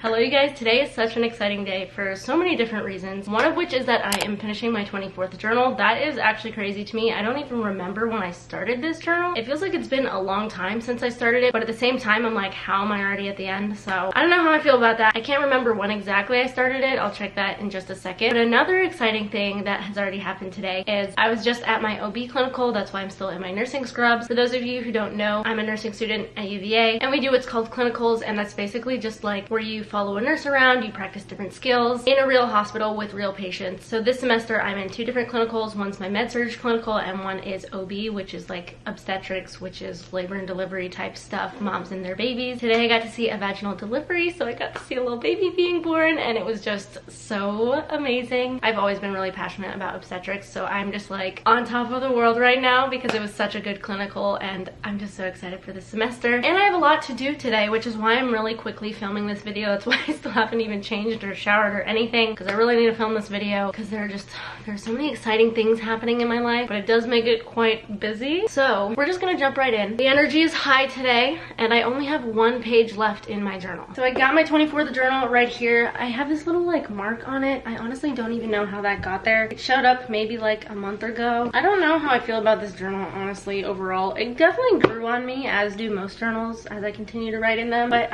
Hello you guys, today is such an exciting day for so many different reasons. One of which is that I am finishing my 24th journal. That is actually crazy to me. I don't even remember when I started this journal. It feels like it's been a long time since I started it, but at the same time I'm like, how am I already at the end? So I don't know how I feel about that. I can't remember when exactly I started it. I'll check that in just a second. But another exciting thing that has already happened today is I was just at my OB clinical. That's why I'm still in my nursing scrubs. For those of you who don't know, I'm a nursing student at UVA and we do what's called clinicals, and that's basically just like where you follow a nurse around, you practice different skills in a real hospital with real patients. So this semester I'm in two different clinicals. One's my med-surg clinical and one is OB, which is like obstetrics, which is labor and delivery type stuff, moms and their babies. Today I got to see a vaginal delivery, so I got to see a little baby being born and it was just so amazing. I've always been really passionate about obstetrics, so I'm just like on top of the world right now because it was such a good clinical and I'm just so excited for this semester. And I have a lot to do today, which is why I'm really quickly filming this video. That's why I still haven't even changed or showered or anything, because I really need to film this video because there's so many exciting things happening in my life, but it does make it quite busy. So we're just gonna jump right in. The energy is high today and I only have one page left in my journal. So I got my 24th journal right here. I have this little like mark on it. I honestly don't even know how that got there. It showed up maybe like a month ago. I don't know how I feel about this journal honestly overall. It definitely grew on me, as do most journals, as I continue to write in them, but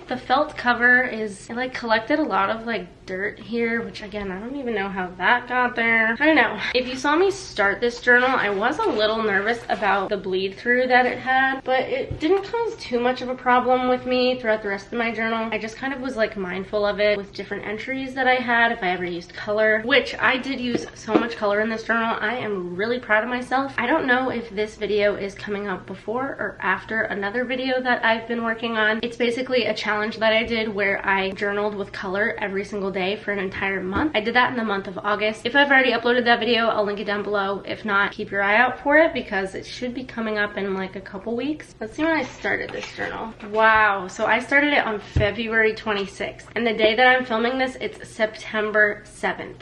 the felt cover is, it like collected a lot of like dirt here, which again, I don't even know how that got there. I don't know. If you saw me start this journal, I was a little nervous about the bleed through that it had, but it didn't cause too much of a problem with me throughout the rest of my journal. I just kind of was like mindful of it with different entries that I had, if I ever used color, which I did use so much color in this journal. I am really proud of myself. I don't know if this video is coming up before or after another video that I've been working on. It's basically a challenge that I did where I journaled with color every single day for an entire month. I did that in the month of August. If I've already uploaded that video, I'll link it down below. If not, keep your eye out for it because it should be coming up in like a couple weeks. Let's see when I started this journal. Wow, so I started it on February 26th, and the day that I'm filming this, it's September 7th.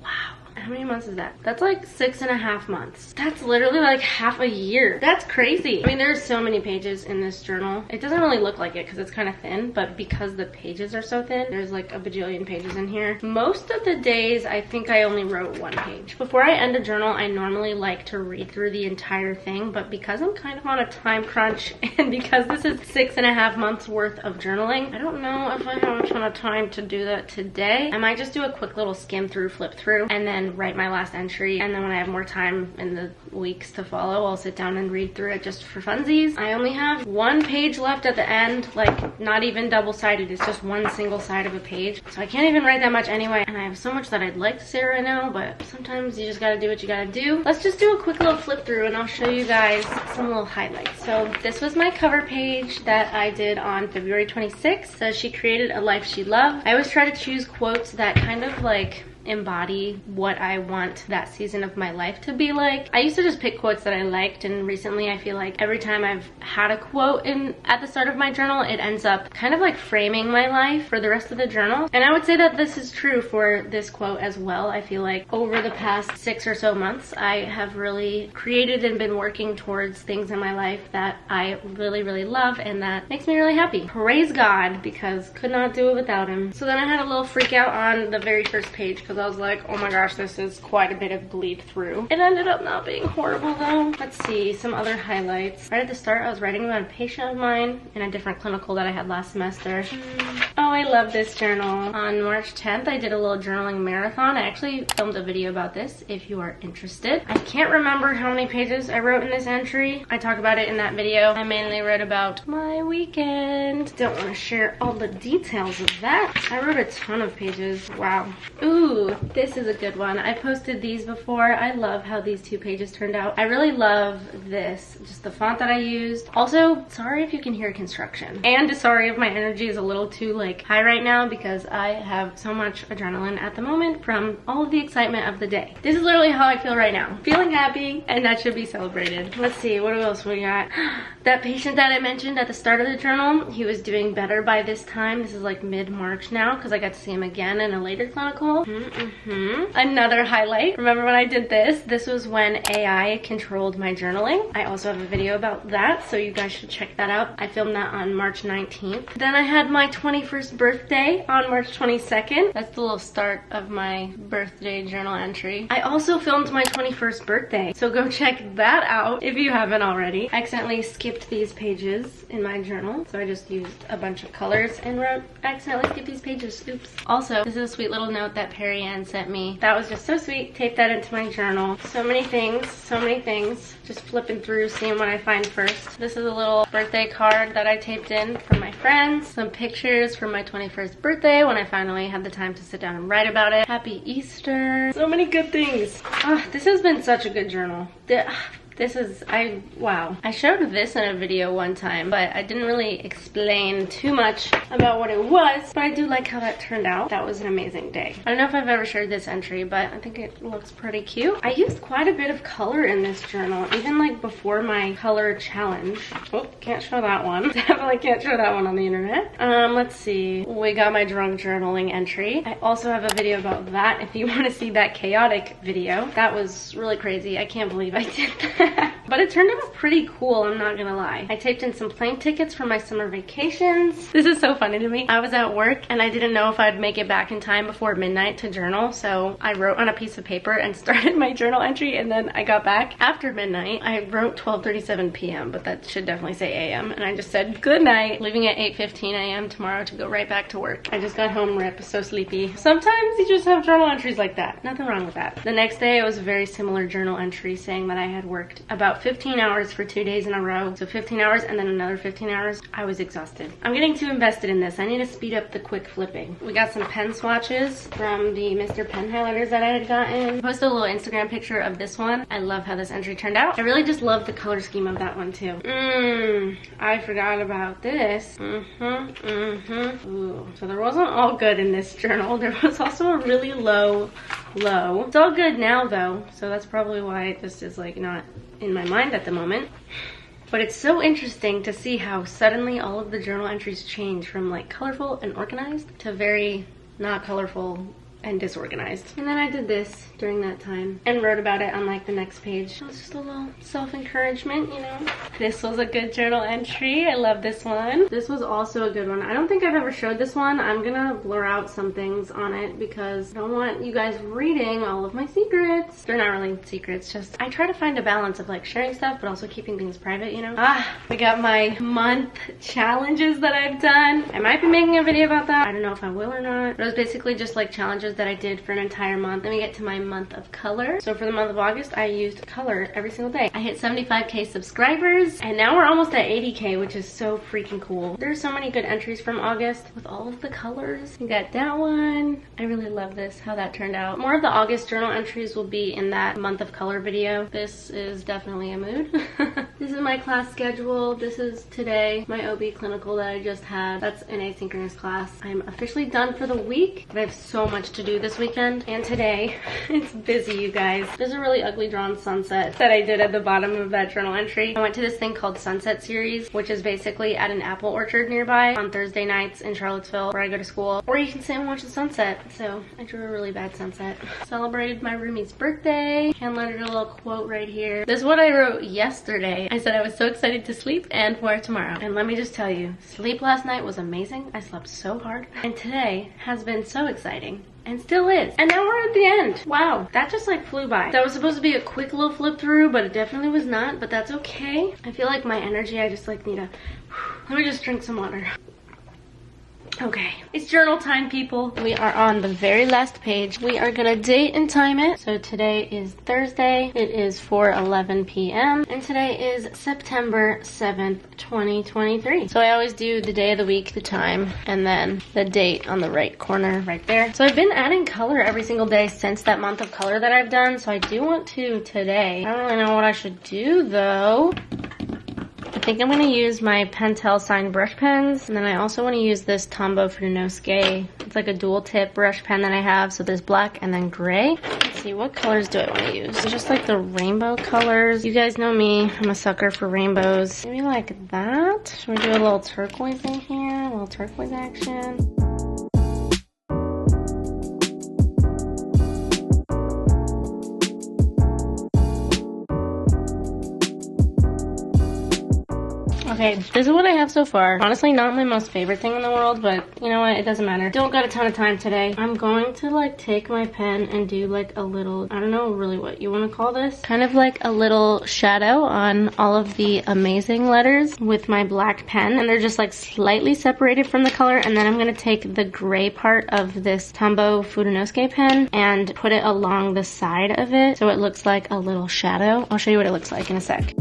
Wow. How many months is that? That's like 6.5 months. That's literally like half a year. That's crazy. I mean, there's so many pages in this journal. It doesn't really look like it because it's kind of thin, but because the pages are so thin, there's like a bajillion pages in here. Most of the days, I think I only wrote one page. Before I end a journal, I normally like to read through the entire thing, but because I'm kind of on a time crunch and because this is 6.5 months worth of journaling, I don't know if I have a ton of time to do that today. I might just do a quick little skim through, flip through, and then write my last entry, and then when I have more time in the weeks to follow, I'll sit down and read through it just for funsies. I only have one page left at the end, like not even double-sided. It's just one single side of a page, so I can't even write that much anyway, and I have so much that I'd like to say right now, but sometimes you just gotta do what you gotta do. Let's just do a quick little flip through and I'll show you guys some little highlights. So this was my cover page that I did on February 26th. So she created a life she loved. I always try to choose quotes that kind of like embody what I want that season of my life to be like. I used to just pick quotes that I liked, and recently I feel like every time I've had a quote at the start of my journal, it ends up kind of like framing my life for the rest of the journal. And I would say that this is true for this quote as well. I feel like over the past 6 or so months, I have really created and been working towards things in my life that I really, really love, and that makes me really happy. Praise God, because could not do it without him. So then I had a little freak out on the very first page because I was like, oh my gosh, this is quite a bit of bleed through. It ended up not being horrible though. Let's see, some other highlights. Right at the start, I was writing about a patient of mine in a different clinical that I had last semester. Oh, I love this journal. On March 10th, I did a little journaling marathon. I actually filmed a video about this if you are interested. I can't remember how many pages I wrote in this entry. I talk about it in that video. I mainly wrote about my weekend. Don't want to share all the details of that. I wrote a ton of pages. Wow. Ooh, this is a good one. I posted these before. I love how these 2 pages turned out. I really love this, just the font that I used. Also, sorry if you can hear construction. And sorry if my energy is a little too like high right now because I have so much adrenaline at the moment from all of the excitement of the day. This is literally how I feel right now. Feeling happy, and that should be celebrated. Let's see, what else we got? That patient that I mentioned at the start of the journal, he was doing better by this time. This is like mid-March now because I got to see him again in a later clinical. Another highlight. Remember when I did this? This was when AI controlled my journaling. I also have a video about that, so you guys should check that out. I filmed that on March 19th. Then I had my 21st birthday on March 22nd. That's the little start of my birthday journal entry. I also filmed my 21st birthday, so go check that out if you haven't already. I accidentally skipped these pages in my journal, so I just used a bunch of colors and wrote, I accidentally skipped these pages, oops. Also, this is a sweet little note that Perry Ann sent me. That was just so sweet. Taped that into my journal. So many things, so many things. Just flipping through, seeing what I find first. This is a little birthday card that I taped in for my friends. Some pictures from my 21st birthday when I finally had the time to sit down and write about it. Happy Easter. So many good things. This has been such a good journal. Wow. I showed this in a video one time, but I didn't really explain too much about what it was, but I do like how that turned out. That was an amazing day. I don't know if I've ever shared this entry, but I think it looks pretty cute. I used quite a bit of color in this journal, even like before my color challenge. Oh, can't show that one. Definitely can't show that one on the internet. Let's see. We got my drunk journaling entry. I also have a video about that if you want to see that chaotic video. That was really crazy. I can't believe I did that. But it turned out pretty cool, I'm not gonna lie. I taped in some plane tickets for my summer vacations. This is so funny to me. I was at work and I didn't know if I'd make it back in time before midnight to journal, so I wrote on a piece of paper and started my journal entry, and then I got back after midnight. I wrote 12:37 p.m., but that should definitely say a.m. and I just said good night, leaving at 8:15 a.m. tomorrow to go right back to work. I just got home, rip, so sleepy. Sometimes you just have journal entries like that. Nothing wrong with that. The next day it was a very similar journal entry saying that I had worked about 15 hours for 2 days in a row. So 15 hours and then another 15 hours. I was exhausted. I'm getting too invested in this. I need to speed up the quick flipping. We got some pen swatches from the Mr. Pen highlighters that I had gotten. I posted a little Instagram picture of this one. I love how this entry turned out. I really just love the color scheme of that one too. I forgot about this. Ooh. So there wasn't all good in this journal. There was also a really low. It's all good now though, so that's probably why it just is like not in my mind at the moment. But it's so interesting to see how suddenly all of the journal entries change from like colorful and organized to very not colorful and disorganized. And then I did this during that time and wrote about it on like the next page. It was just a little self-encouragement, you know. This was a good journal entry. I love this one. This was also a good one. I don't think I've ever showed this one. I'm gonna blur out some things on it because I don't want you guys reading all of my secrets. They're not really secrets, just I try to find a balance of like sharing stuff but also keeping things private, you know. We got my month challenges that I've done. I might be making a video about that. I don't know if I will or not. But it was basically just like challenges that I did for an entire month. Then we get to my month of color. So for the month of August, I used color every single day. I hit 75k subscribers and now we're almost at 80k, which is so freaking cool. There's so many good entries from August with all of the colors. We got that one. I really love this, how that turned out. More of the August journal entries will be in that month of color video. This is definitely a mood. This is my class schedule. This is today, my OB clinical that I just had. That's an asynchronous class. I'm officially done for the week, but I have so much to do this weekend and today. It's busy, you guys. There's a really ugly drawn sunset that I did at the bottom of that journal entry. I went to this thing called Sunset Series, which is basically at an apple orchard nearby on Thursday nights in Charlottesville where I go to school, or you can sit and watch the sunset. So I drew a really bad sunset. Celebrated my roomie's birthday. Handlettered a little quote right here. This is what I wrote yesterday. I said I was so excited to sleep and for tomorrow. And let me just tell you, sleep last night was amazing. I slept so hard. And today has been so exciting. And still is. And now we're at the end. Wow, that just like flew by. That was supposed to be a quick little flip through, but it definitely was not, but that's okay. I feel like my energy, I just like need a, let me just drink some water. Okay, it's journal time, people. We are on the very last page. We are gonna date and time it. So today is Thursday. It is 4:11 p.m. and today is September 7th, 2023. So I always do the day of the week, the time, and then the date on the right corner right there. So I've been adding color every single day since that month of color that I've done. So I do want to today. I don't really know what I should do though. I think I'm going to use my Pentel Sign brush pens, and then I also want to use this Tombow Frunosuke. It's like a dual tip brush pen that I have, so there's black and then gray. Let's see, what colors do I want to use? Just like the rainbow colors. You guys know me, I'm a sucker for rainbows. Maybe like that? Should we do a little turquoise in here? A little turquoise action? Okay, this is what I have so far. Honestly, not my most favorite thing in the world, but you know what? It doesn't matter. Don't got a ton of time today. I'm going to like take my pen and do like a little, I don't know really what you want to call this. Kind of like a little shadow on all of the amazing letters with my black pen. And they're just like slightly separated from the color. And then I'm going to take the gray part of this Tombow Fudenosuke pen and put it along the side of it so it looks like a little shadow. I'll show you what it looks like in a sec.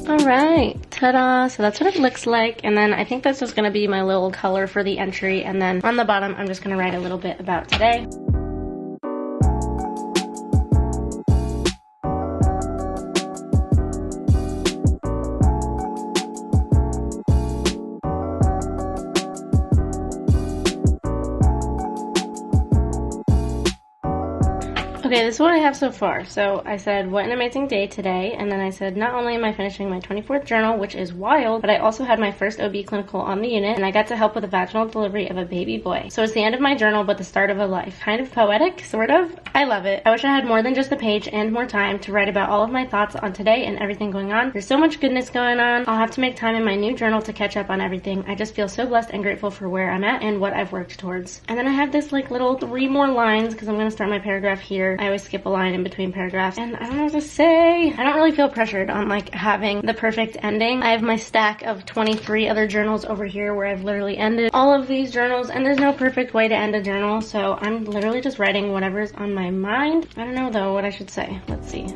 Alright, ta-da! So that's what it looks like, and then I think that's just going to be my little color for the entry, and then on the bottom I'm just going to write a little bit about today. Okay, this is what I have so far. So I said, what an amazing day today. And then I said, not only am I finishing my 24th journal, which is wild, but I also had my first OB clinical on the unit, and I got to help with the vaginal delivery of a baby boy. So it's the end of my journal, but the start of a life. Kind of poetic, sort of. I love it. I wish I had more than just a page and more time to write about all of my thoughts on today and everything going on. There's so much goodness going on. I'll have to make time in my new journal to catch up on everything. I just feel so blessed and grateful for where I'm at and what I've worked towards. And then I have this like little 3 more lines because I'm going to start my paragraph here. I always skip a line in between paragraphs, and I don't know what to say. I don't really feel pressured on like having the perfect ending. I have my stack of 23 other journals over here where I've literally ended all of these journals, and there's no perfect way to end a journal, so I'm literally just writing whatever's on my mind. I don't know though what I should say. Let's see.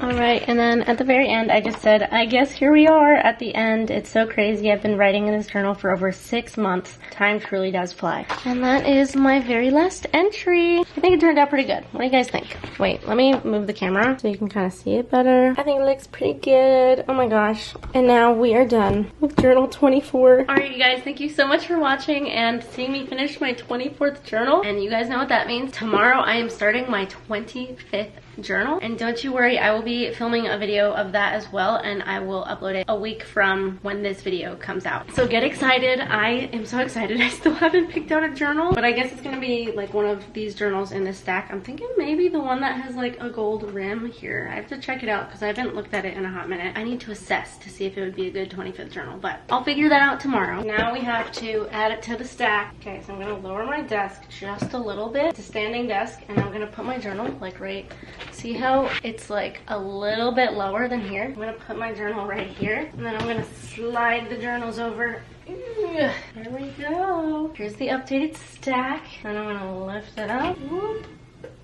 Alright, and then at the very end, I just said, I guess here we are at the end. It's so crazy. I've been writing in this journal for over 6 months. Time truly does fly. And that is my very last entry. I think it turned out pretty good. What do you guys think? Wait, let me move the camera so you can kind of see it better. I think it looks pretty good. Oh my gosh. And now we are done with journal 24. Alright, you guys, thank you so much for watching and seeing me finish my 24th journal. And you guys know what that means. Tomorrow I am starting my 25th journal, and don't you worry, I will be filming a video of that as well, and I will upload it a week from when this video comes out. So get excited. I am so excited. I still haven't picked out a journal, but I guess it's gonna be like one of these journals in this stack. I'm thinking maybe the one that has like a gold rim here. I have to check it out because I haven't looked at it in a hot minute. I need to assess to see if it would be a good 25th journal, but I'll figure that out tomorrow. Now we have to add it to the stack. Okay, so I'm gonna lower my desk just a little bit to standing desk, and I'm gonna put my journal like right. See how it's like a little bit lower than here? I'm gonna put my journal right here, and then I'm gonna slide the journals over. There we go. Here's the updated stack, and I'm gonna lift it up. Whoop,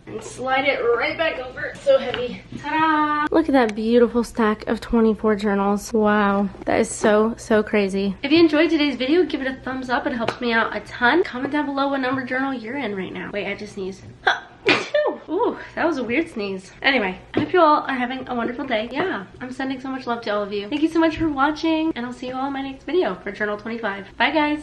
and slide it right back over. It's so heavy. Ta-da! Look at that beautiful stack of 24 journals. Wow, that is so crazy. If you enjoyed today's video, give it a thumbs up. It helps me out a ton. Comment down below what number journal you're in right now. Wait, I just sneezed. Huh. Ooh, that was a weird sneeze. Anyway, I hope you all are having a wonderful day. Yeah, I'm sending so much love to all of you. Thank you so much for watching, and I'll see you all in my next video for Journal 25. Bye, guys.